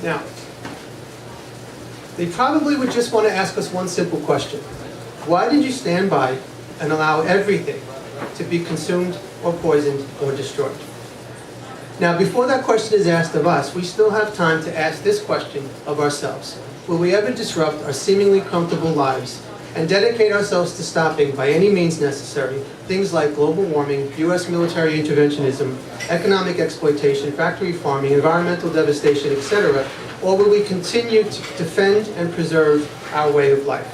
Now, they probably would just want to ask us one simple question. Why did you stand by and allow everything to be consumed or poisoned or destroyed? Now, before that question is asked of us, we still have time to ask this question of ourselves. Will we ever disrupt our seemingly comfortable lives and dedicate ourselves to stopping, by any means necessary, things like global warming, U.S. military interventionism, economic exploitation, factory farming, environmental devastation, etc., or will we continue to defend and preserve our way of life?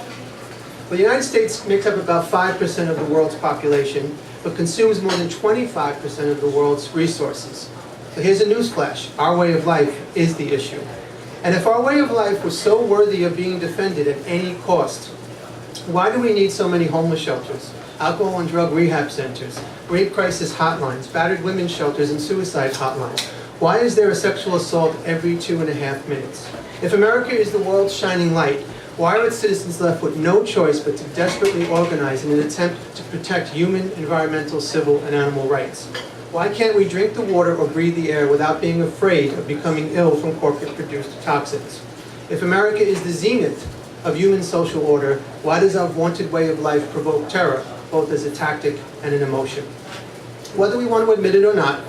Well, the United States makes up about 5% of the world's population, but consumes more than 25% of the world's resources. So here's a newsflash. Our way of life is the issue. And if our way of life was so worthy of being defended at any cost, why do we need so many homeless shelters, alcohol and drug rehab centers, rape crisis hotlines, battered women's shelters, and suicide hotlines? Why is there a sexual assault every 2.5 minutes? If America is the world's shining light, why are its citizens left with no choice but to desperately organize in an attempt to protect human, environmental, civil, and animal rights? Why can't we drink the water or breathe the air without being afraid of becoming ill from corporate-produced toxins? If America is the zenith of human social order, why does our vaunted way of life provoke terror, both as a tactic and an emotion? Whether we want to admit it or not,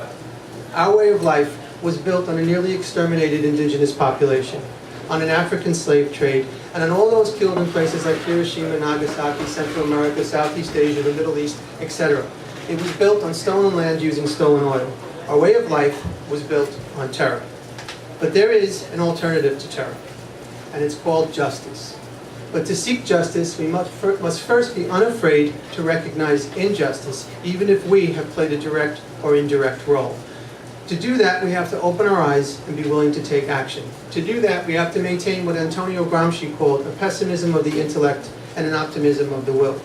our way of life was built on a nearly exterminated indigenous population, on an African slave trade, and on all those killed in places like Hiroshima, Nagasaki, Central America, Southeast Asia, the Middle East, etc. It was built on stolen land using stolen oil. Our way of life was built on terror. But there is an alternative to terror, and it's called justice. But to seek justice, we must first be unafraid to recognize injustice, even if we have played a direct or indirect role. To do that, we have to open our eyes and be willing to take action. To do that, we have to maintain what Antonio Gramsci called a pessimism of the intellect and an optimism of the will.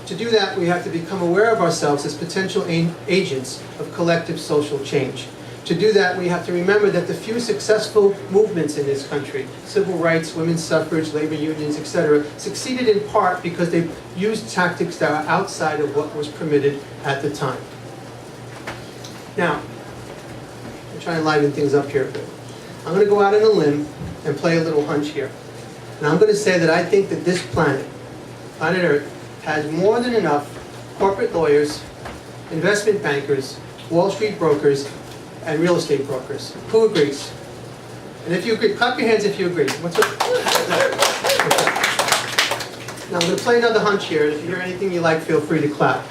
To do that, we have to become aware of ourselves as potential agents of collective social change. To do that, we have to remember that the few successful movements in this country, civil rights, women's suffrage, labor unions, etc., succeeded in part because they used tactics that are outside of what was permitted at the time. Now, I'm trying to liven things up here a bit. I'm going to go out on a limb and play a little hunch here. And I'm going to say that I think that this planet Earth, has more than enough corporate lawyers, investment bankers, Wall Street brokers, and real estate brokers. Who agrees? And if you agree, clap your hands if you agree. What's up? Now I'm going to play another hunch here, and if you hear anything you like, feel free to clap.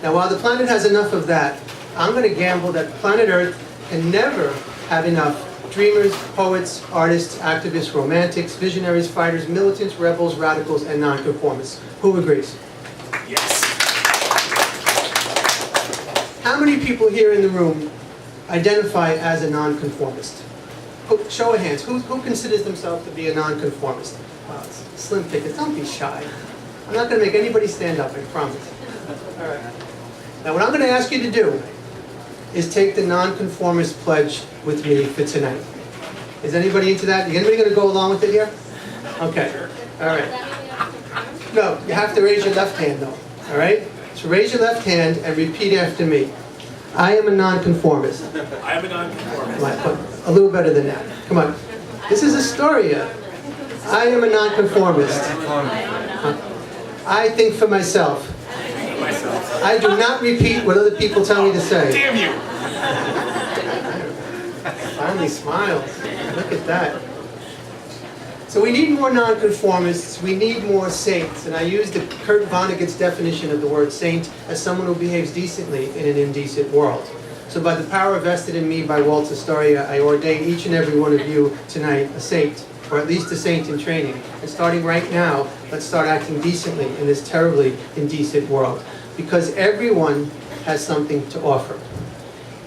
Now while the planet has enough of that, I'm going to gamble that planet Earth can never have enough dreamers, poets, artists, activists, romantics, visionaries, fighters, militants, rebels, radicals, and nonconformists. Who agrees? Yes. How many people here in the room identify as a nonconformist? Show of hands. Who considers themselves to be a nonconformist? Slim pickings. Don't be shy. I'm not going to make anybody stand up, I promise. All right. Now what I'm going to ask you to do is take the nonconformist pledge with me for tonight. Is anybody into that? Is anybody going to go along with it here? Okay. All right. No, you have to raise your left hand though. All right? So raise your left hand and repeat after me. I am a nonconformist. I am a nonconformist. A little better than that. Come on. This is Astoria. I am a nonconformist. I think for myself. I do not repeat what other people tell me to say. Damn you! Finally smiles. Look at that. So we need more nonconformists. We need more saints. And I use the Kurt Vonnegut's definition of the word saint as someone who behaves decently in an indecent world. So by the power vested in me by Walter Astoria, I ordain each and every one of you tonight a saint, or at least a saint in training. And starting right now, let's start acting decently in this terribly indecent world. Because everyone has something to offer.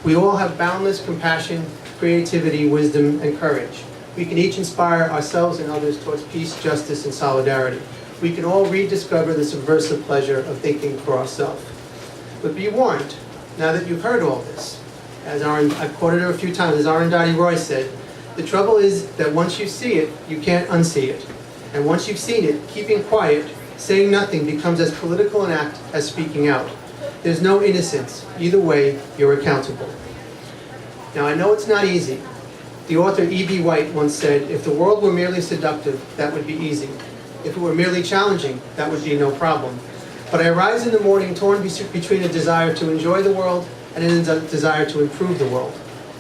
We all have boundless compassion, creativity, wisdom, and courage. We can each inspire ourselves and others towards peace, justice, and solidarity. We can all rediscover the subversive pleasure of thinking for ourselves. But be warned, now that you've heard all this, I've quoted her a few times, as Arundhati Roy said, the trouble is that once you see it, you can't unsee it. And once you've seen it, keeping quiet, saying nothing becomes as political an act as speaking out. There's no innocence. Either way, you're accountable. Now, I know it's not easy, The author E.B. White once said, "If the world were merely seductive, that would be easy. If it were merely challenging, that would be no problem. But I rise in the morning torn between a desire to enjoy the world and a desire to improve the world.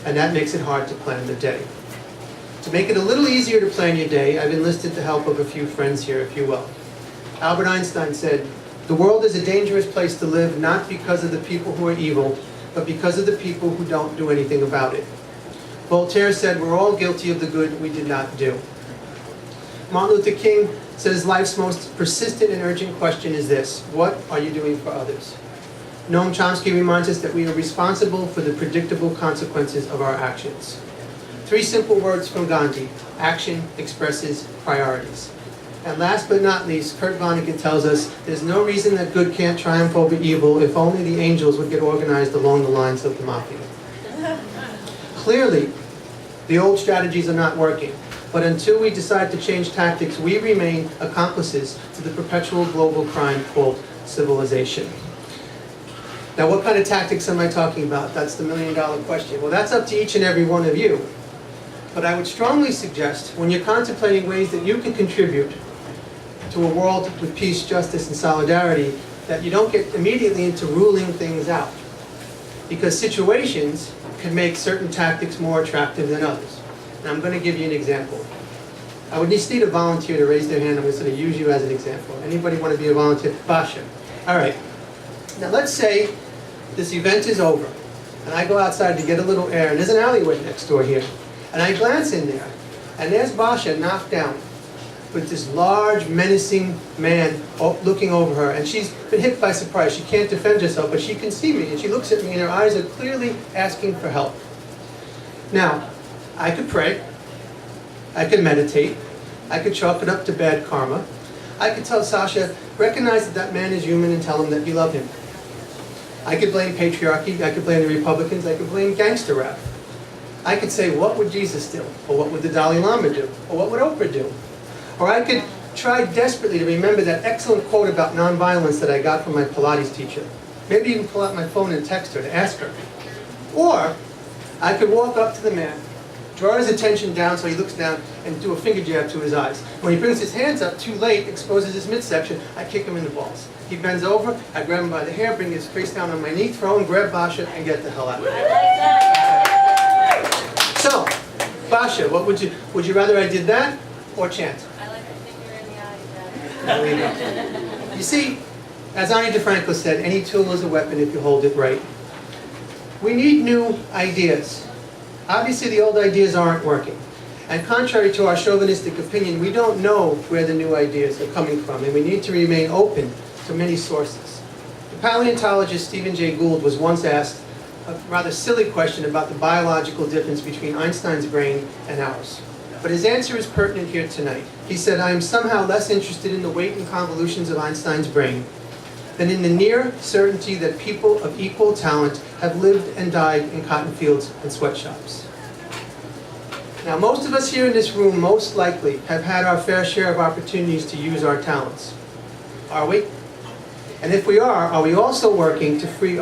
And that makes it hard to plan the day." To make it a little easier to plan your day, I've enlisted the help of a few friends here, if you will. Albert Einstein said, "The world is a dangerous place to live, not because of the people who are evil, but because of the people who don't do anything about it." Voltaire said, "We're all guilty of the good we did not do." Martin Luther King says life's most persistent and urgent question is this: what are you doing for others? Noam Chomsky reminds us that we are responsible for the predictable consequences of our actions. 3 simple words from Gandhi: action expresses priorities. And last but not least, Kurt Vonnegut tells us there's no reason that good can't triumph over evil if only the angels would get organized along the lines of the mafia. Clearly, the old strategies are not working. But until we decide to change tactics, we remain accomplices to the perpetual global crime called civilization. Now, what kind of tactics am I talking about? That's the million-dollar question. Well, that's up to each and every one of you. But I would strongly suggest, when you're contemplating ways that you can contribute to a world with peace, justice, and solidarity, that you don't get immediately into ruling things out. Because situations can make certain tactics more attractive than others. And I'm going to give you an example. I would just need a volunteer to raise their hand. I'm just going to use you as an example. Anybody want to be a volunteer? Basha. All right. Now let's say this event is over, and I go outside to get a little air, and there's an alleyway next door here. And I glance in there, and there's Basha knocked down with this large, menacing man looking over her. And she's been hit by surprise. She can't defend herself, but she can see me, and she looks at me, and her eyes are clearly asking for help. Now, I could pray, I could meditate, I could chalk it up to bad karma. I could tell Sasha, recognize that that man is human and tell him that you love him. I could blame patriarchy, I could blame the Republicans, I could blame gangster rap. I could say, what would Jesus do? Or what would the Dalai Lama do? Or what would Oprah do? Or I could try desperately to remember that excellent quote about nonviolence that I got from my Pilates teacher. Maybe even pull out my phone and text her to ask her. Or I could walk up to the man, draw his attention down so he looks down, and do a finger jab to his eyes. When he brings his hands up too late, exposes his midsection, I kick him in the balls. He bends over, I grab him by the hair, bring his face down on my knee, throw him, grab Basha, and get the hell out of there. So, Basha, what would you rather I did that or chant? I like a finger in the eye better. There we go. You see, as Ani DeFranco said, any tool is a weapon if you hold it right. We need new ideas. Obviously, the old ideas aren't working. And contrary to our chauvinistic opinion, we don't know where the new ideas are coming from, and we need to remain open to many sources. The paleontologist Stephen Jay Gould was once asked a rather silly question about the biological difference between Einstein's brain and ours. But his answer is pertinent here tonight. He said, "I am somehow less interested in the weight and convolutions of Einstein's brain than in the near certainty that people of equal talent have lived and died in cotton fields and sweatshops." Now, most of us here in this room most likely have had our fair share of opportunities to use our talents. Are we? And if we are we also working to free